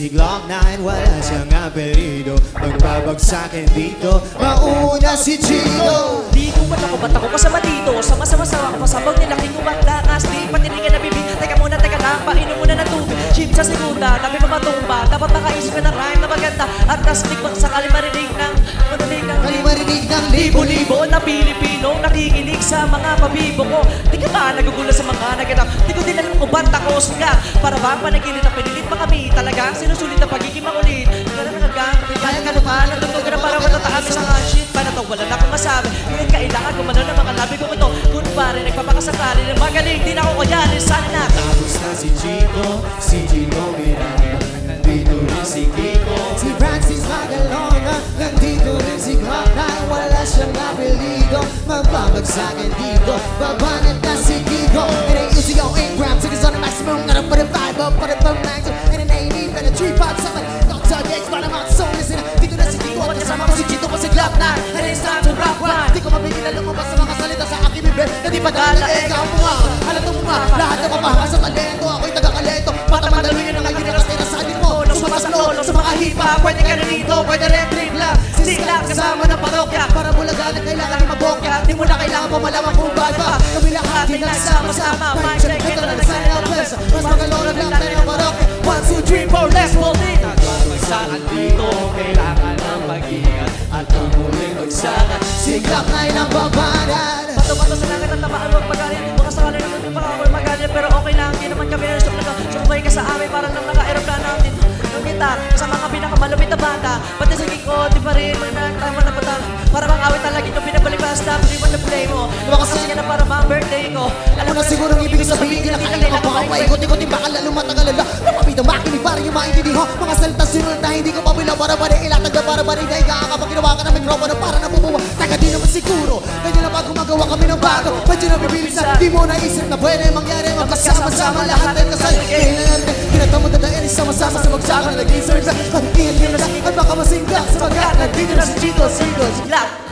si Glock 9, wala siyang apelido. Magbabagsakin dito, mauna si Chico. Di ko ba't ako kasama dito? Sama-sama-sama ako pasabag nilaking kumaglakas. Di patinigan na bibig. Teka muna, teka lang, painom muna ng tubig. Chip sa segunda, tabi mamatumba. Dapat makaisip ka ng rhyme na maganda. At tastik sakali marinig ng libo-libo na Pilipino nakikinig sa mga pabibo ko. Di ka ba nagugulat sa mga naganap? Di ko din alam kung ba't ako suga. Para bang panaginit na pinilit pa kami. Talagang sinusulit ang pagiging makulit. Kaya nakagang, kaya kanuman. Natutog ka na para matataas sa mga shit. Paano to? Wala na akong masabi. Ngayon kailangan gumano ng mga labi ko ito. Kung pare nagpapakasakali ng magaling. Di na ako kayari. Sana na. Tapos na si Chico, si Gino Miranda. Nandito rin si Kiko, si Francis Magalona. Nandito rin si Glock 9, wala siyang apelido. Magbabagsakin dito, babanat na si Kiko. It ain't easy, yo, 8 grams, tickets on the maximum. Gotta put a 5 up, put a thumb max. And it ain't even a 3, 5, 7. Don't tell the X, but I'm out, so listen. Dito na si Kiko at kasama ko si Chito ko si Glock 9. And it's time to rock one. Di ko mapigil na lumabas sa mga salita sa aking bibig. Na di pa dala, ikaw mo nga. Alam mo nga, lahat ng mapahanga sa talento. Ako'y taga-kalento. Patamandalo yun ang ngayon na katira sa atin mo. Sumasaklo sa mga hip-hop. Pwede ka na dito, pwede rin trip lang. Siglak kasama ng parokya. Para bulagan at kailangan ni mabokya. Di mo na kailangan pa malaman kung baga. Kami lahat ay nagsama-sama. Mic check, ito na nagsahin ang pesa. Mas magalona lang tayo ng parokya. 1, 2, 3, 4, let's roll it. Nagbabagsakan dito, kailangan ng pag-ingat. At ang huling bagsakan, siglak na inang babanan. Bato-bato sa langit at tamaan huwag magalit. Baka sakali naman yung baka huwag magalit. Pero okay lang, di naman kami na-stop na sumabay ka sa amin. Parang nang naka-aeroplano natin. Kita sa mga pinakamalupit na bata. Pati sa ko, di pa rin magtama na patang. Para bang awit talaga itong pinabalik pa stop. Di mo na play mo. Lumakas ka na para bang birthday ko. Alam mo na siguro ang ibig sabihin. Kinakain ka baka paikot-ikot. Baka lalo matagalala. Napapita makinig para yung maintindihan. Mga salita sinunod na hindi ko pabila. Para ba rin ilatag na para ba rin dahil kakapag ginawa ka ng mikropono para nabubuwa. Taka di naman siguro. Ganyan na ba gumagawa kami ng bago. Medyo nabibilisan. Di mo naisip na pwede mangyari. Magkasama-sama lahat ay kasal. Kinatamad na dahil sama-sama sa magsakan. Nag-insert na, pag-iyan nyo na lang. At baka masinggak sa mga nandito na si Chico, si Glock.